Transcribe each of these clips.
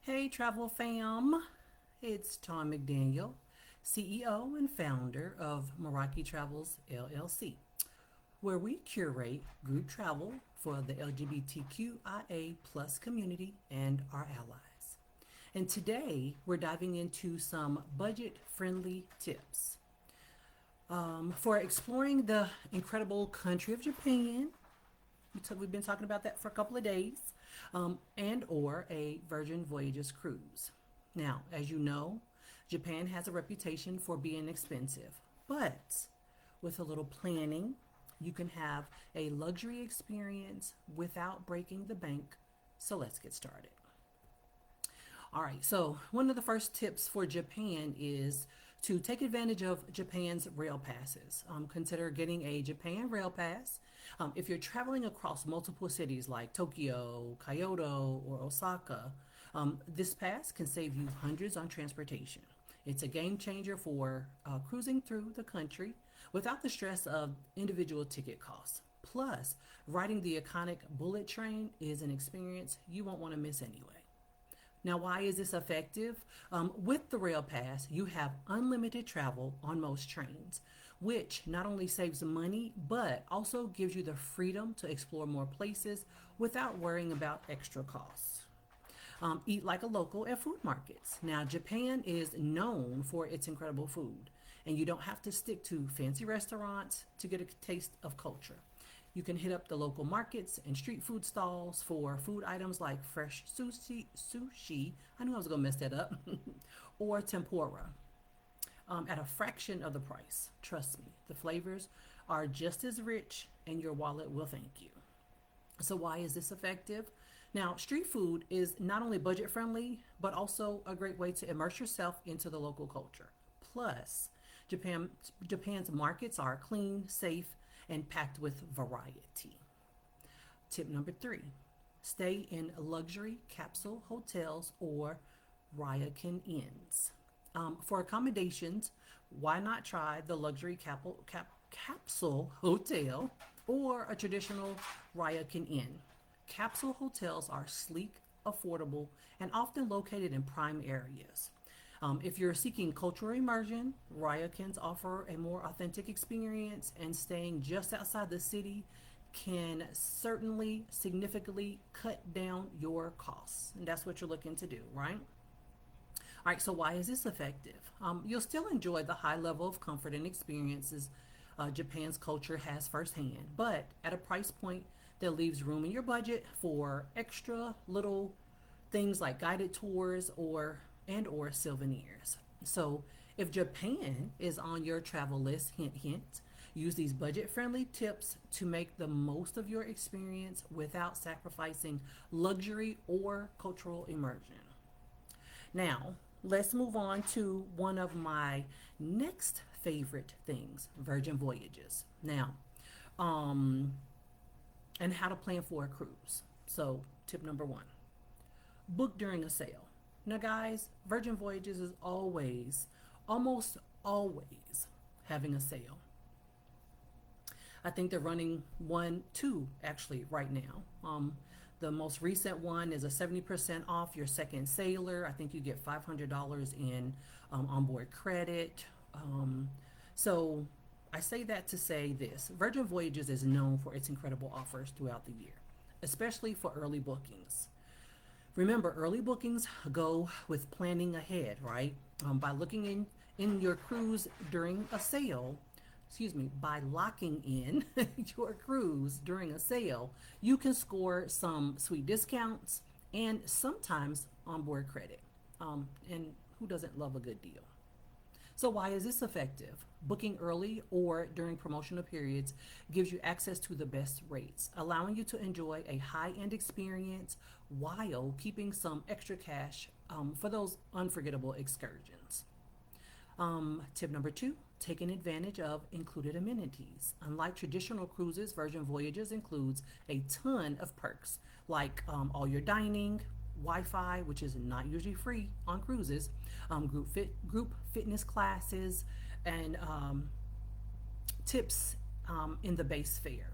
Hey, travel fam. It's Tom McDaniel, CEO and founder of Meraki Travels LLC, where we curate group travel for the LGBTQIA plus community and our allies. And today we're diving into some budget friendly tips for exploring the incredible country of Japan. We've been talking about that for a couple of days, and or a Virgin Voyages cruise. Now, as you know, Japan has a reputation for being expensive, but with a little planning, you can have a luxury experience without breaking the bank. So let's get started. All right, so one of the first tips for Japan is to take advantage of Japan's rail passes. Consider getting a Japan rail pass. If you're traveling across multiple cities like Tokyo, Kyoto, or Osaka, this pass can save you hundreds on transportation. It's a game changer for cruising through the country without the stress of individual ticket costs. Plus, riding the iconic bullet train is an experience you won't want to miss anyway. Now, why is this effective? With the Rail Pass, you have unlimited travel on most trains, which not only saves money, but also gives you the freedom to explore more places without worrying about extra costs. Eat like a local at food markets. Now, Japan is known for its incredible food, and you don't have to stick to fancy restaurants to get a taste of culture. You can hit up the local markets and street food stalls for food items like fresh sushi, I knew I was going to mess that up, or tempura at a fraction of the price. Trust me, the flavors are just as rich and your wallet will thank you. So, why is this effective? Now, street food is not only budget friendly, but also a great way to immerse yourself into the local culture. Plus, Japan, Japan's markets are clean, safe, and packed with variety. Tip number three, stay in luxury capsule hotels or Ryokan inns. For accommodations, why not try the luxury capsule hotel or a traditional Ryokan inn? Capsule hotels are sleek, affordable, and often located in prime areas. If you're seeking cultural immersion, Ryokans offer a more authentic experience, and staying just outside the city can certainly significantly cut down your costs. And that's what you're looking to do, right? All right, so why is this effective? You'll still enjoy the high level of comfort and experiences Japan's culture has firsthand, but at a price point that leaves room in your budget for extra little things like guided tours or souvenirs. So, if Japan is on your travel list, hint hint, use these budget-friendly tips to make the most of your experience without sacrificing luxury or cultural immersion. Now, let's move on to one of my next favorite things, Virgin Voyages. Now, um, and how to plan for a cruise. So, tip number one, book during a sale. Now, guys, Virgin Voyages is almost always having a sale. I think they're running two actually right now. The most recent one is a 70% off your second sailor. I think you get $500 in onboard credit. So I say that to say this, Virgin Voyages is known for its incredible offers throughout the year, especially for early bookings. Remember, early bookings go with planning ahead, right? By looking in your cruise during a sale, by locking in your cruise during a sale, you can score some sweet discounts and sometimes onboard credit. And who doesn't love a good deal? So, why is this effective? Booking early or during promotional periods gives you access to the best rates, allowing you to enjoy a high end experience while keeping some extra cash for those unforgettable excursions. Tip number two, taking advantage of included amenities. Unlike traditional cruises, Virgin Voyages includes a ton of perks like all your dining, Wi-Fi, which is not usually free on cruises, group fitness classes, and tips in the base fare.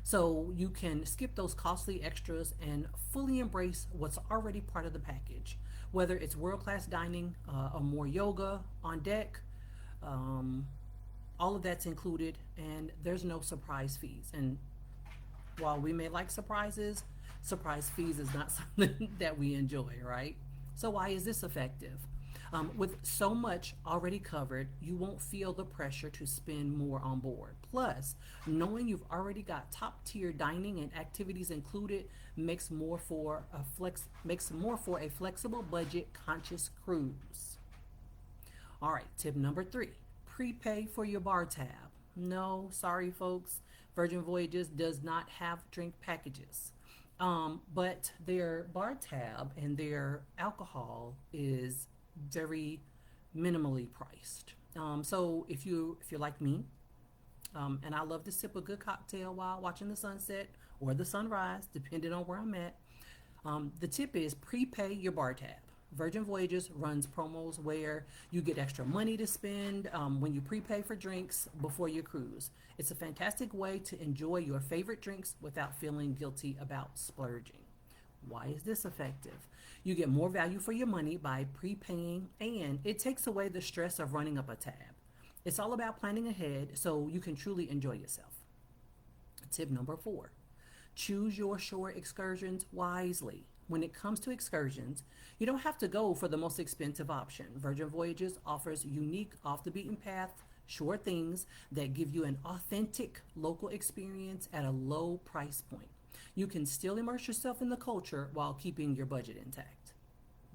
So you can skip those costly extras and fully embrace what's already part of the package. Whether it's world class dining or more yoga on deck, um, all of that's included, and there's no surprise fees. And while we may like surprises, surprise fees is not something that we enjoy, right? So, why is this effective? With so much already covered, you won't feel the pressure to spend more on board. Plus, knowing you've already got top tier dining and activities included makes more for a flexible budget conscious cruise. All right, tip number 3, prepay for your bar tab. No, sorry, folks. Virgin Voyages does not have drink packages. But their bar tab and their alcohol is very minimally priced. So if you're like me, and I love to sip a good cocktail while watching the sunset or the sunrise, depending on where I'm at, the tip is prepay your bar tab. Virgin Voyages runs promos where you get extra money to spend when you prepay for drinks before your cruise. It's a fantastic way to enjoy your favorite drinks without feeling guilty about splurging. Why is this effective? You get more value for your money by prepaying, and it takes away the stress of running up a tab. It's all about planning ahead so you can truly enjoy yourself. Tip number 4, choose your shore excursions wisely. When it comes to excursions, you don't have to go for the most expensive option. Virgin Voyages offers unique, off the beaten path shore things that give you an authentic local experience at a low price point. You can still immerse yourself in the culture while keeping your budget intact.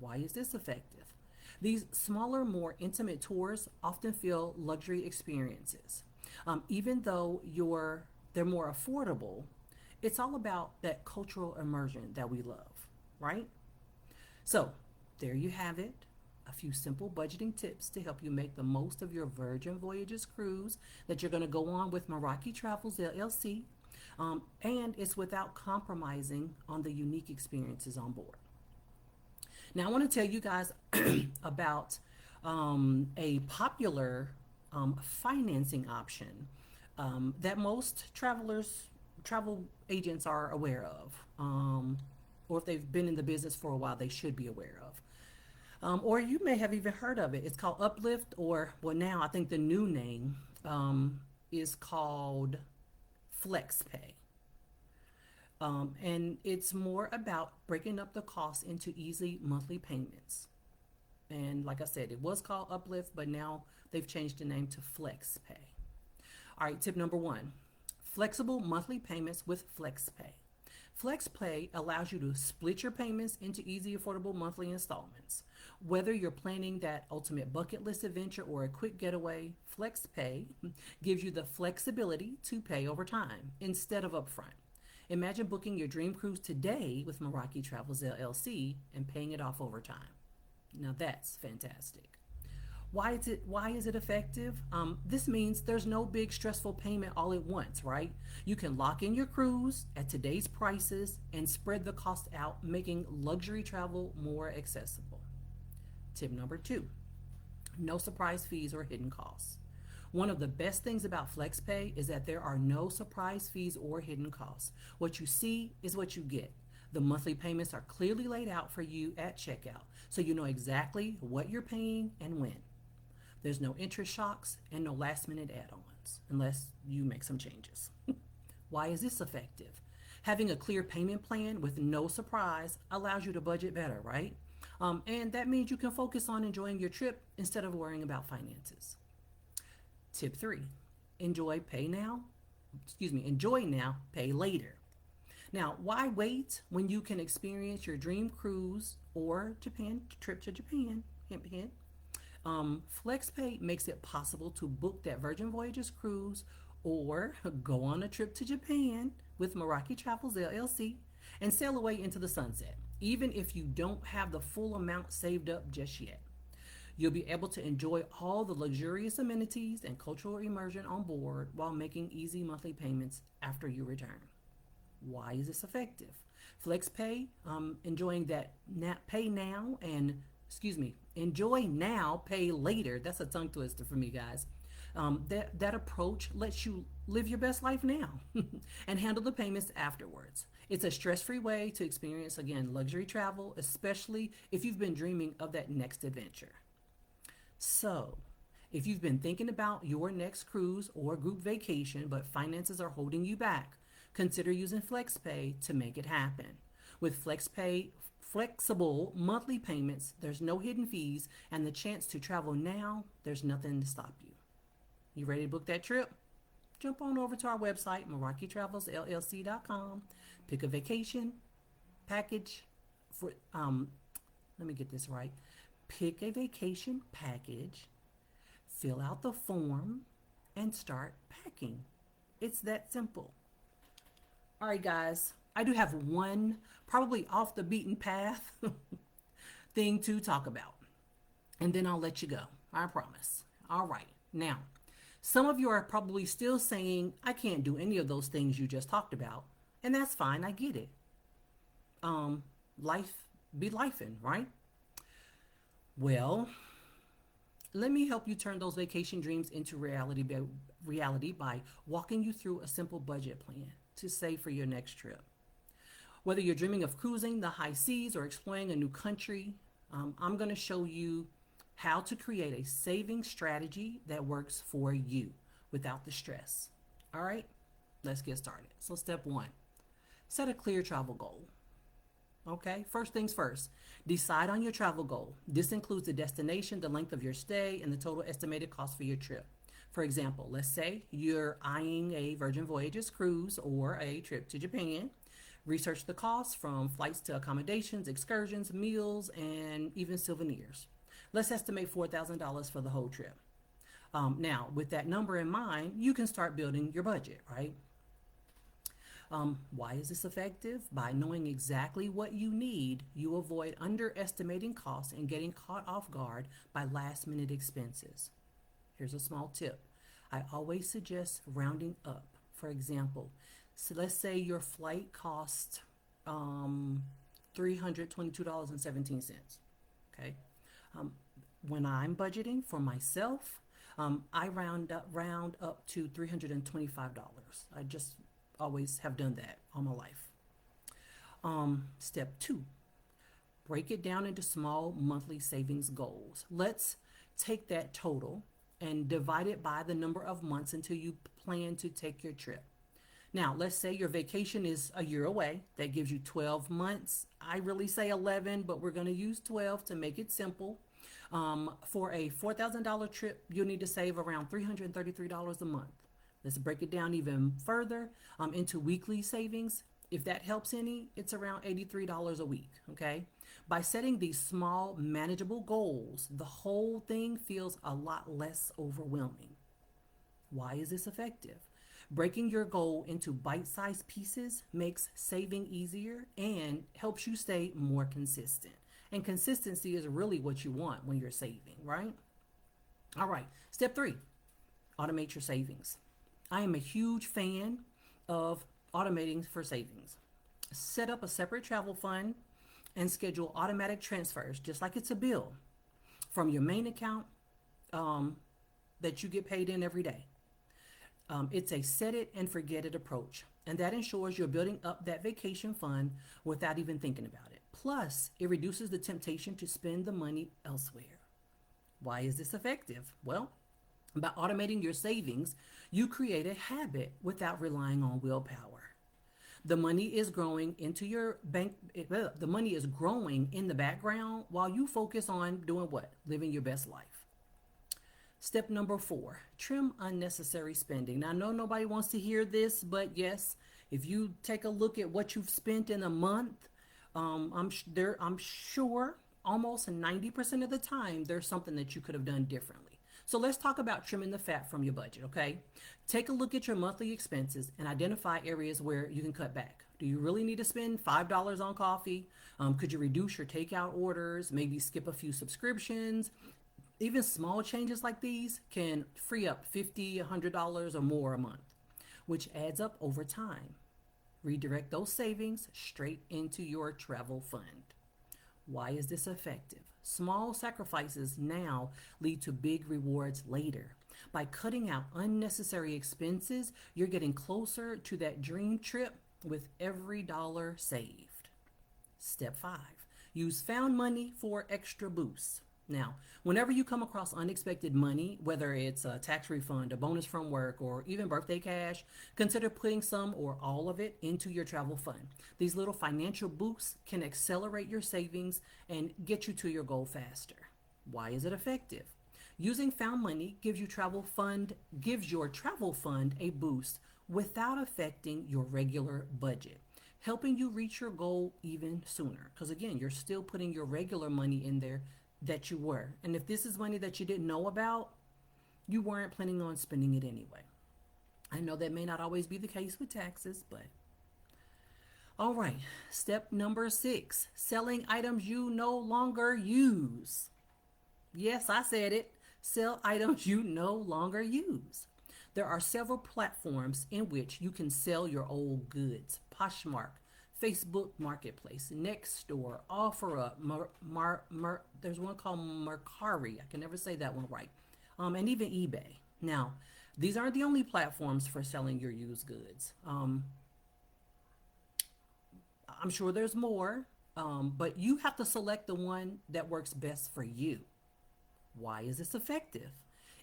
Why is this effective? These smaller, more intimate tours often feel luxury experiences. Even though they're more affordable, it's all about that cultural immersion that we love, right? So, there you have it. A few simple budgeting tips to help you make the most of your Virgin Voyages cruise that you're going to go on with Meraki Travels LLC. And it's without compromising on the unique experiences on board. Now, I want to tell you guys about a popular financing option that most travel agents are aware of, or if they've been in the business for a while, they should be aware of. Or you may have even heard of it. It's called Uplift, or, well, now I think the new name is called FlexPay. And it's more about breaking up the costs into easy monthly payments. And like I said, it was called Uplift, but now they've changed the name to FlexPay. All right, tip number 1, flexible monthly payments with FlexPay. FlexPay allows you to split your payments into easy, affordable monthly installments. Whether you're planning that ultimate bucket list adventure or a quick getaway, FlexPay gives you the flexibility to pay over time instead of upfront. Imagine booking your dream cruise today with Meraki Travels LLC and paying it off over time. Now that's fantastic. Why is it effective? This means there's no big stressful payment all at once, right? You can lock in your cruise at today's prices and spread the cost out, making luxury travel more accessible. Tip number 2, no surprise fees or hidden costs. One of the best things about FlexPay is that there are no surprise fees or hidden costs. What you see is what you get. The monthly payments are clearly laid out for you at checkout, so you know exactly what you're paying and when. There's no interest shocks and no last minute add-ons unless you make some changes. Why is this effective? Having a clear payment plan with no surprise allows you to budget better, right? And that means you can focus on enjoying your trip instead of worrying about finances. Tip 3, enjoy now, pay later. Now, why wait when you can experience your dream cruise or trip to Japan? Hint, hint. FlexPay makes it possible to book that Virgin Voyages cruise or go on a trip to Japan with Meraki Travels LLC and sail away into the sunset, even if you don't have the full amount saved up just yet. You'll be able to enjoy all the luxurious amenities and cultural immersion on board while making easy monthly payments after you return. Why is this effective? FlexPay, enjoy now, pay later. That's a tongue twister for me, guys. That approach lets you live your best life now and handle the payments afterwards. It's a stress-free way to experience, again, luxury travel, especially if you've been dreaming of that next adventure. So, if you've been thinking about your next cruise or group vacation, but finances are holding you back, consider using FlexPay to make it happen. With FlexPay flexible monthly payments, there's no hidden fees, and the chance to travel now, there's nothing to stop you. You ready to book that trip? Jump on over to our website, MerakiTravelsLLC.com. Pick a vacation package for, let me get this right. Pick a vacation package, fill out the form, and start packing. It's that simple. All right, guys, I do have one probably off the beaten path thing to talk about, and then I'll let you go. I promise. All right. Now, some of you are probably still saying, I can't do any of those things you just talked about, and that's fine. I get it. Life be lifing, right? Well, let me help you turn those vacation dreams into reality by walking you through a simple budget plan to save for your next trip. Whether you're dreaming of cruising the high seas or exploring a new country, I'm going to show you how to create a saving strategy that works for you without the stress. All right, let's get started. So, step one, set a clear travel goal. Okay, first things first, decide on your travel goal. This includes the destination, the length of your stay, and the total estimated cost for your trip. For example, let's say you're eyeing a Virgin Voyages cruise or a trip to Japan. Research the costs from flights to accommodations, excursions, meals, and even souvenirs. Let's estimate $4,000 for the whole trip. Now, with that number in mind, you can start building your budget, right? Why is this effective? By knowing exactly what you need, you avoid underestimating costs and getting caught off guard by last minute expenses. Here's a small tip. I always suggest rounding up. For example, so let's say your flight cost $322.17. Okay. When I'm budgeting for myself, I round up to $325. I just always have done that all my life. Step two, break it down into small monthly savings goals. Let's take that total and divide it by the number of months until you plan to take your trip. Now, let's say your vacation is a year away. That gives you 12 months. I really say 11, but we're going to use 12 to make it simple. For a $4,000 trip, you'll need to save around $333 a month. Let's break it down even further into weekly savings. If that helps any, it's around $83 a week, okay? By setting these small, manageable goals, the whole thing feels a lot less overwhelming. Why is this effective? Breaking your goal into bite-sized pieces makes saving easier and helps you stay more consistent. And consistency is really what you want when you're saving, right? All right, step three, automate your savings. I am a huge fan of automating for savings. Set up a separate travel fund and schedule automatic transfers, just like it's a bill, from your main account that you get paid in every day. It's a set it and forget it approach, and that ensures you're building up that vacation fund without even thinking about it. Plus, it reduces the temptation to spend the money elsewhere. Why is this effective? Well, by automating your savings, you create a habit without relying on willpower. The money is growing into your bank. The money is growing in the background while you focus on doing what? Living your best life. Step number four, trim unnecessary spending. Now, I know nobody wants to hear this, but yes, if you take a look at what you've spent in a month, I'm sure almost 90% of the time there's something that you could have done differently. So let's talk about trimming the fat from your budget, okay? Take a look at your monthly expenses and identify areas where you can cut back. Do you really need to spend $5 on coffee? Could you reduce your takeout orders? Maybe skip a few subscriptions? Even small changes like these can free up $50, $100 or more a month, which adds up over time. Redirect those savings straight into your travel fund. Why is this effective? Small sacrifices now lead to big rewards later. By cutting out unnecessary expenses, you're getting closer to that dream trip with every dollar saved. Step 5, use found money for extra boosts. Now, whenever you come across unexpected money, whether it's a tax refund, a bonus from work, or even birthday cash, consider putting some or all of it into your travel fund. These little financial boosts can accelerate your savings and get you to your goal faster. Why is it effective? Using found money gives your travel fund a boost without affecting your regular budget, helping you reach your goal even sooner. Because again, you're still putting your regular money in there that you were. And if this is money that you didn't know about, you weren't planning on spending it anyway. I know that may not always be the case with taxes, but all right. Step number 6, selling items you no longer use. Yes, I said it. Sell items you no longer use. There are several platforms in which you can sell your old goods. Poshmark, Facebook Marketplace, Nextdoor, OfferUp, there's one called Mercari. I can never say that one right. And even eBay. Now, these aren't the only platforms for selling your used goods. I'm sure there's more, but you have to select the one that works best for you. Why is this effective?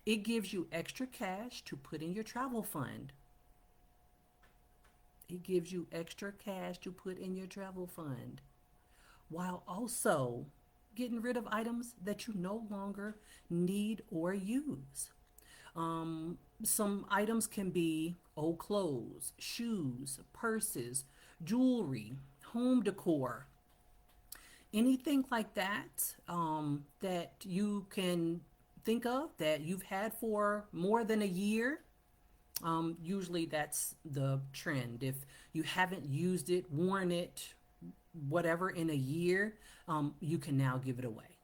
It gives you extra cash to put in your travel fund. It gives you extra cash to put in your travel fund while also getting rid of items that you no longer need or use. Some items can be old clothes, shoes, purses, jewelry, home decor, anything like that that you can think of that you've had for more than a year. Usually that's the trend. If you haven't used it, worn it, whatever in a year, you can now give it away.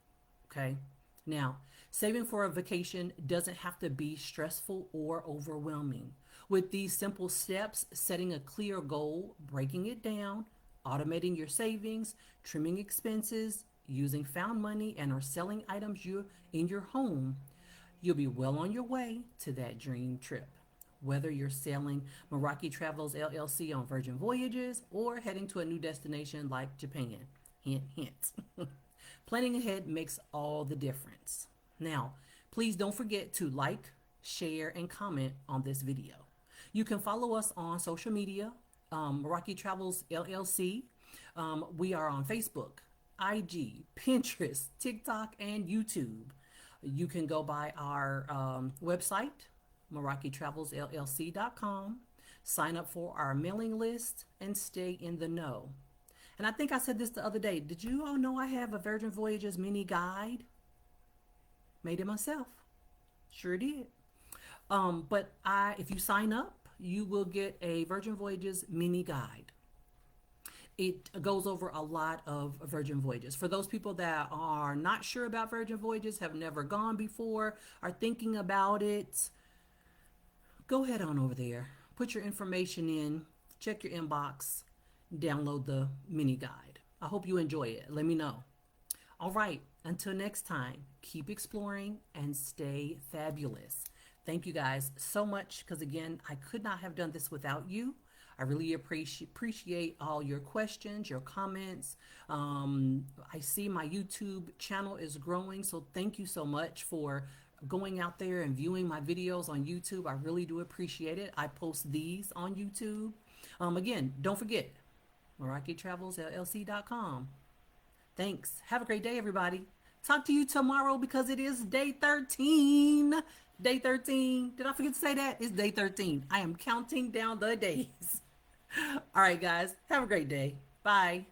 Okay. Now, saving for a vacation doesn't have to be stressful or overwhelming. With these simple steps, setting a clear goal, breaking it down, automating your savings, trimming expenses, using found money, and or selling items you in your home, you'll be well on your way to that dream trip. Whether you're sailing Meraki Travels LLC on Virgin Voyages or heading to a new destination like Japan, hint, hint. Planning ahead makes all the difference. Now, please don't forget to like, share, and comment on this video. You can follow us on social media, Meraki Travels LLC. We are on Facebook, IG, Pinterest, TikTok, and YouTube. You can go by our website, MerakiTravelsLLC.com, sign up for our mailing list, and stay in the know. And I think I said this the other day. Did you all know I have a Virgin Voyages mini guide? Made it myself. Sure did. If you sign up, you will get a Virgin Voyages mini guide. It goes over a lot of Virgin Voyages. For those people that are not sure about Virgin Voyages, have never gone before, are thinking about it, go ahead on over there. Put your information in, check your inbox, download the mini guide. I hope you enjoy it. Let me know. All right, until next time, keep exploring and stay fabulous. Thank you guys so much because, again, I could not have done this without you. I really appreciate all your questions, your comments. I see my YouTube channel is growing, so thank you so much for going out there and viewing my videos on YouTube. I really do appreciate it. I post these on YouTube. Again, don't forget, MerakiTravelsLLC.com. Thanks. Have a great day, everybody. Talk to you tomorrow because it is day 13. Day 13. Did I forget to say that? It's day 13. I am counting down the days. All right, guys. Have a great day. Bye.